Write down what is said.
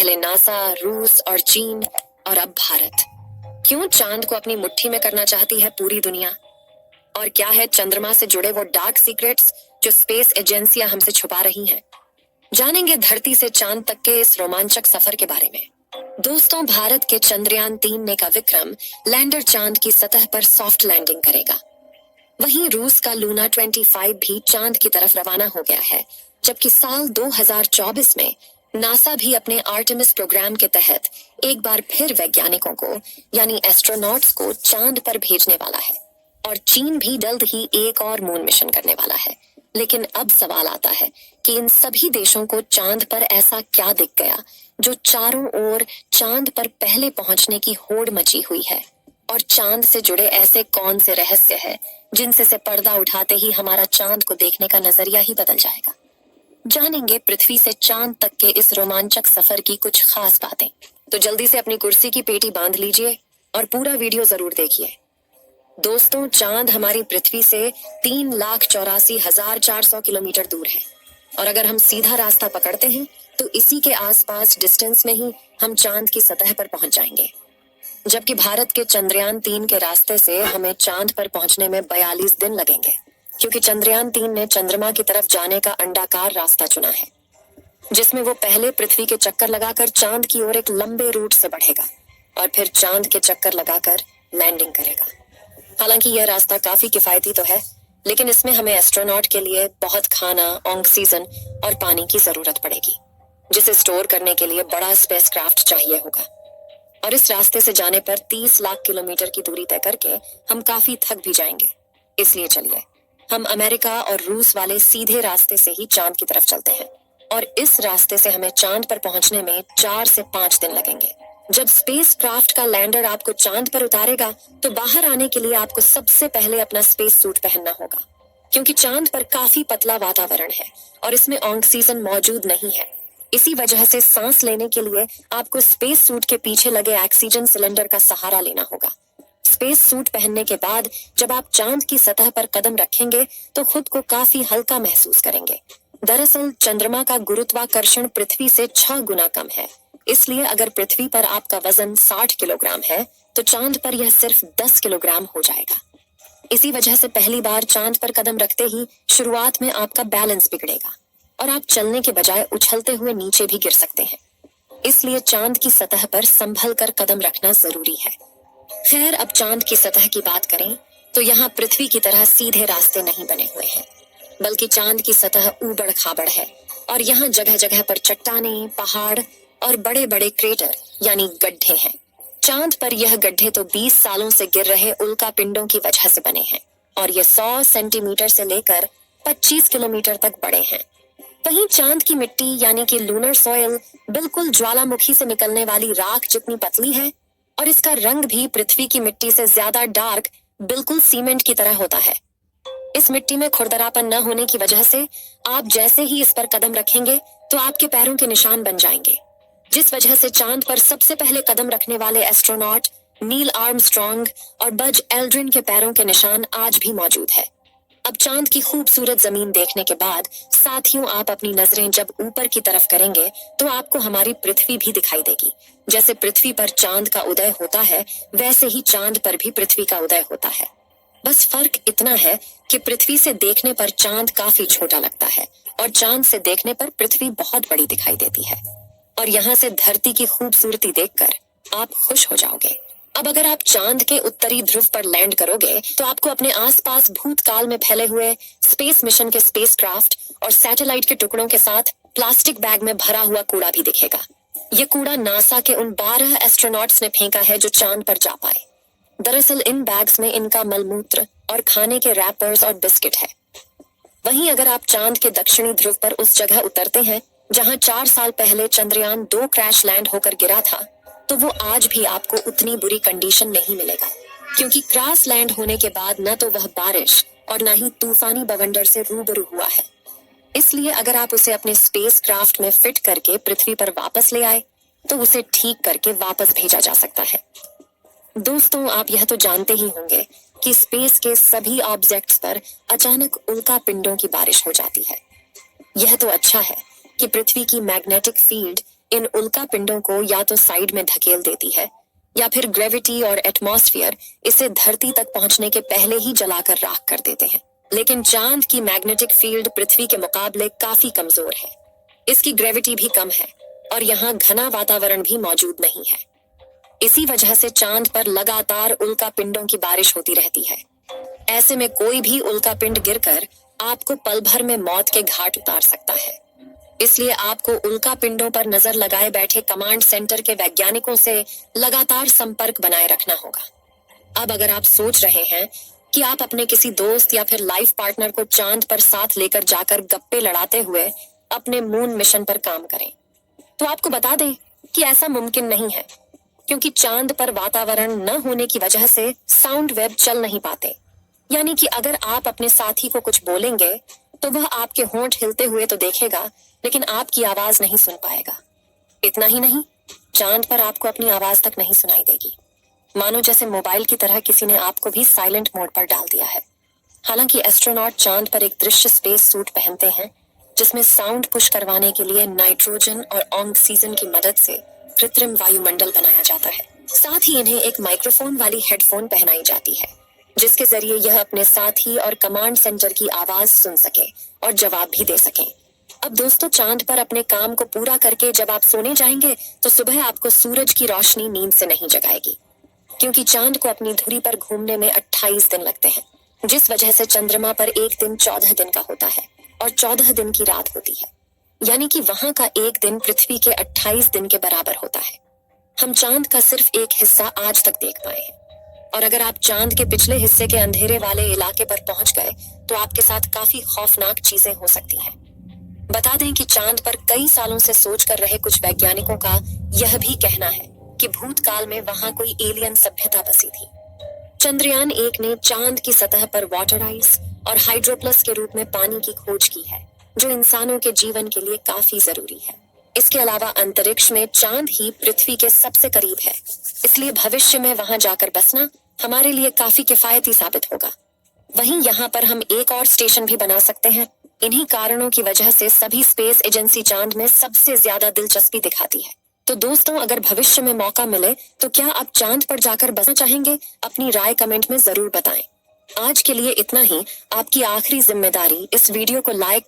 पहले नासा, रूस और चीन और अब भारत। क्यों चांद को अपनी मुट्ठी में करना चाहती है पूरी दुनिया? और क्या है चंद्रमा से जुड़े वो डार्क सीक्रेट्स जो स्पेस एजेंसियां हमसे छुपा रही हैं? जानेंगे धरती से चांद तक के इस रोमांचक सफर के बारे में। दोस्तों, भारत के चंद्रयान 3 ने का विक्रम लैंडर चांद की सतह पर सॉफ्ट लैंडिंग करेगा। वहीं रूस का लूना 25 भी चांद की तरफ रवाना हो गया है, जबकि साल 2024 में नासा भी अपने आर्टेमिस प्रोग्राम के तहत एक बार फिर वैज्ञानिकों को यानी एस्ट्रोनॉट्स को चांद पर भेजने वाला है। और चीन भी जल्द ही एक और मून मिशन करने वाला है। लेकिन अब सवाल आता है कि इन सभी देशों को चांद पर ऐसा क्या दिख गया जो चारों ओर चांद पर पहले पहुंचने की होड़ मची हुई है? और चांद से जुड़े ऐसे कौन से रहस्य हैं जिनसे से पर्दा उठाते ही हमारा चांद को देखने का नजरिया ही बदल जाएगा? जानेंगे पृथ्वी से चांद तक के इस रोमांचक सफर की कुछ खास बातें। तो जल्दी से अपनी कुर्सी की पेटी बांध लीजिए और पूरा वीडियो जरूर देखिए। दोस्तों, चांद हमारी पृथ्वी से 3,84,400 किलोमीटर दूर है और अगर हम सीधा रास्ता पकड़ते हैं तो इसी के आसपास डिस्टेंस में ही हम चांद की सतह पर पहुंच जाएंगे। जबकि भारत के चंद्रयान 3 के रास्ते से हमें चांद पर पहुंचने में 42 दिन लगेंगे, क्योंकि चंद्रयान 3 ने चंद्रमा की तरफ जाने का अंडाकार रास्ता चुना है, जिसमें वो पहले पृथ्वी के चक्कर लगाकर चांद की ओर एक लंबे रूट से बढ़ेगा और फिर चांद के चक्कर लगाकर लैंडिंग करेगा। हालांकि यह रास्ता काफी किफायती तो है, लेकिन इसमें हमें एस्ट्रोनॉट के लिए बहुत खाना, ऑक्सीजन और पानी की जरूरत पड़ेगी, जिसे स्टोर करने के लिए बड़ा स्पेसक्राफ्ट चाहिए होगा। और इस रास्ते से जाने पर 30 लाख किलोमीटर की दूरी तय करके हम काफी थक भी जाएंगे। इसलिए चलिए हम अमेरिका और रूस वाले सीधे रास्ते से ही चांद की तरफ चलते हैं। और इस रास्ते से हमें चांद पर पहुंचने में 4 से 5 दिन लगेंगे। जब स्पेस क्राफ्ट का लैंडर आपको चांद पर उतारेगा तो बाहर आने के लिए आपको सबसे पहले अपना स्पेस सूट पहनना होगा, क्योंकि चांद पर काफी पतला वातावरण है और इसमें ऑक्सीजन मौजूद नहीं है। इसी वजह से सांस लेने के लिए आपको स्पेस सूट के पीछे लगे ऑक्सीजन सिलेंडर का सहारा लेना होगा। स्पेस सूट पहनने के बाद जब आप चांद की सतह पर कदम रखेंगे तो खुद को काफी हल्का महसूस करेंगे। दरअसल चंद्रमा का गुरुत्वाकर्षण पृथ्वी से 6 गुना कम है, इसलिए अगर पृथ्वी पर आपका वजन 60 किलोग्राम है तो चांद पर यह सिर्फ 10 किलोग्राम हो जाएगा। इसी वजह से पहली बार चांद पर कदम रखते ही शुरुआत में आपका बैलेंस बिगड़ेगा और आप चलने के बजाय उछलते हुए नीचे भी गिर सकते हैं। इसलिए चांद की सतह पर संभल कर कदम रखना जरूरी है। खैर, अब चांद की सतह की बात करें तो यहाँ पृथ्वी की तरह सीधे रास्ते नहीं बने हुए हैं, बल्कि चांद की सतह ऊबड़ खाबड़ है और यहाँ जगह जगह पर चट्टानें, पहाड़ और बड़े बड़े क्रेटर यानी गड्ढे हैं। चांद पर यह गड्ढे तो 20 सालों से गिर रहे उल्का पिंडों की वजह से बने हैं और ये 100 सेंटीमीटर से लेकर 25 किलोमीटर तक बड़े हैं। वहीं चांद की मिट्टी यानी कि लूनर सॉइल बिल्कुल ज्वालामुखी से निकलने वाली राख जितनी पतली है और इसका रंग भी पृथ्वी की मिट्टी से ज्यादा डार्क, बिल्कुल सीमेंट की तरह होता है। इस मिट्टी में खुरदरापन न होने की वजह से आप जैसे ही इस पर कदम रखेंगे तो आपके पैरों के निशान बन जाएंगे, जिस वजह से चांद पर सबसे पहले कदम रखने वाले एस्ट्रोनॉट नील आर्मस्ट्रॉन्ग और बज एल्ड्रिन के पैरों के निशान आज भी मौजूद है। अब चांद की खूबसूरत जमीन देखने के बाद साथियों, आप अपनी नजरें जब ऊपर की तरफ करेंगे तो आपको हमारी पृथ्वी भी दिखाई देगी। जैसे पृथ्वी पर चांद का उदय होता है, वैसे ही चांद पर भी पृथ्वी का उदय होता है। बस फर्क इतना है कि पृथ्वी से देखने पर चांद काफी छोटा लगता है और चांद से देखने पर पृथ्वी बहुत बड़ी दिखाई देती है। और यहाँ से धरती की खूबसूरती देखकर आप खुश हो जाओगे। अब अगर आप चांद के उत्तरी ध्रुव पर लैंड करोगे तो आपको अपने आसपास भूतकाल में फैले हुए स्पेस मिशन के स्पेसक्राफ्ट और सैटेलाइट के टुकड़ों के साथ प्लास्टिक बैग में भरा हुआ कूड़ा भी दिखेगा। ये कूड़ा नासा के उन 12 एस्ट्रोनॉट्स ने फेंका है जो चांद पर जा पाए। दरअसल इन बैग्स में इनका मलमूत्र और खाने के रैपर्स और बिस्किट है। वहीं अगर आप चांद के दक्षिणी ध्रुव पर उस जगह उतरते हैं जहां 4 साल पहले चंद्रयान 2 क्रैश लैंड होकर गिरा था, तो वो आज भी आपको उतनी बुरी कंडीशन नहीं मिलेगा, क्योंकि क्रैश लैंड होने के बाद न तो वह बारिश और न ही तूफानी बवंडर से रूबरू हुआ है। इसलिए अगर आप उसे अपने स्पेस क्राफ्ट में फिट करके पृथ्वी पर वापस ले आए तो उसे ठीक करके वापस भेजा जा सकता है। दोस्तों, आप यह तो जानते ही होंगे कि स्पेस के सभी ऑब्जेक्ट्स पर अचानक उल्का पिंडों की बारिश हो जाती है। यह तो अच्छा है कि पृथ्वी की मैग्नेटिक फील्ड इन उल्का पिंडों को या तो साइड में धकेल देती है या फिर ग्रेविटी और एटमॉस्फेयर इसे धरती तक पहुंचने के पहले ही जलाकर राख कर देते हैं। लेकिन चांद की मैग्नेटिक फील्ड पृथ्वी के मुकाबले काफी कमजोर है। इसकी ग्रेविटी भी कम है और यहाँ घना वातावरण भी मौजूद नहीं है। इसी वजह से चांद पर लगातार उल्का पिंडों की बारिश होती रहती है। ऐसे में कोई भी उल्का पिंड गिरकर आपको पल भर में मौत के घाट उतार सकता है। इसलिए आपको उल्का पिंडों पर नजर लगाए बैठे कमांड सेंटर के वैज्ञानिकों से लगातार संपर्क बनाए रखना होगा। अब अगर आप सोच रहे हैं कि आप अपने किसी दोस्त या फिर लाइफ पार्टनर को चांद पर साथ लेकर जाकर गप्पे लड़ाते हुए अपने मून मिशन पर काम करें, तो आपको बता दें कि ऐसा मुमकिन नहीं है, क्योंकि चांद पर वातावरण न होने की वजह से साउंड वेव चल नहीं पाते। यानी कि अगर आप अपने साथी को कुछ बोलेंगे तो वह आपके होंठ हिलते हुए तो देखेगा, लेकिन आपकी आवाज नहीं सुन पाएगा। इतना ही नहीं, चांद पर आपको अपनी आवाज तक नहीं सुनाई देगी, मानो जैसे मोबाइल की तरह किसी ने आपको भी साइलेंट मोड पर डाल दिया है। हालांकि एस्ट्रोनॉट चांद पर एक दृश्य स्पेस सूट पहनते हैं जिसमें साउंड पुश करवाने के लिए नाइट्रोजन और ऑक्सीजन की मदद से कृत्रिम वायुमंडल बनाया जाता है। साथ ही इन्हें एक माइक्रोफोन वाली हेडफोन पहनाई जाती है जिसके जरिए यह अपने साथी और कमांड सेंटर की आवाज सुन सके और जवाब भी दे सके। अब दोस्तों, चांद पर अपने काम को पूरा करके जब आप सोने जाएंगे तो सुबह आपको सूरज की रोशनी नींद से नहीं जगाएगी, क्योंकि चांद को अपनी धुरी पर घूमने में 28 दिन लगते हैं, जिस वजह से चंद्रमा पर एक दिन 14 दिन का होता है और 14 दिन की रात होती है। यानी कि वहां का एक दिन पृथ्वी के 28 दिन के बराबर होता है। हम चांद का सिर्फ एक हिस्सा आज तक देख पाए हैं, और अगर आप चांद के पिछले हिस्से के अंधेरे वाले इलाके पर पहुंच गए तो आपके साथ काफी खौफनाक चीजें हो सकती हैं। बता दें कि चांद पर कई सालों से सोच कर रहे कुछ वैज्ञानिकों का यह भी कहना है कि भूतकाल में वहां कोई एलियन सभ्यता बसी थी। चंद्रयान 1 ने चांद की सतह पर वाटर आइस और हाइड्रोप्लस के रूप में पानी की खोज की है, जो इंसानों के जीवन के लिए काफी जरूरी है। इसके अलावा अंतरिक्ष में चांद ही पृथ्वी के सबसे करीब है, इसलिए भविष्य में वहां जाकर बसना हमारे लिए काफी किफायती साबित होगा। वहीं यहाँ पर हम एक और स्टेशन भी बना सकते हैं। इन्हीं कारणों की वजह से सभी स्पेस एजेंसी चांद में सबसे ज्यादा दिलचस्पी दिखाती है। तो दोस्तों, अगर भविष्य में मौका मिले तो क्या आप चांद पर जाकर बसना चाहेंगे? अपनी राय कमेंट में जरूर बताएं। आज के लिए इतना ही। आपकी आखिरी जिम्मेदारी इस वीडियो को लाइक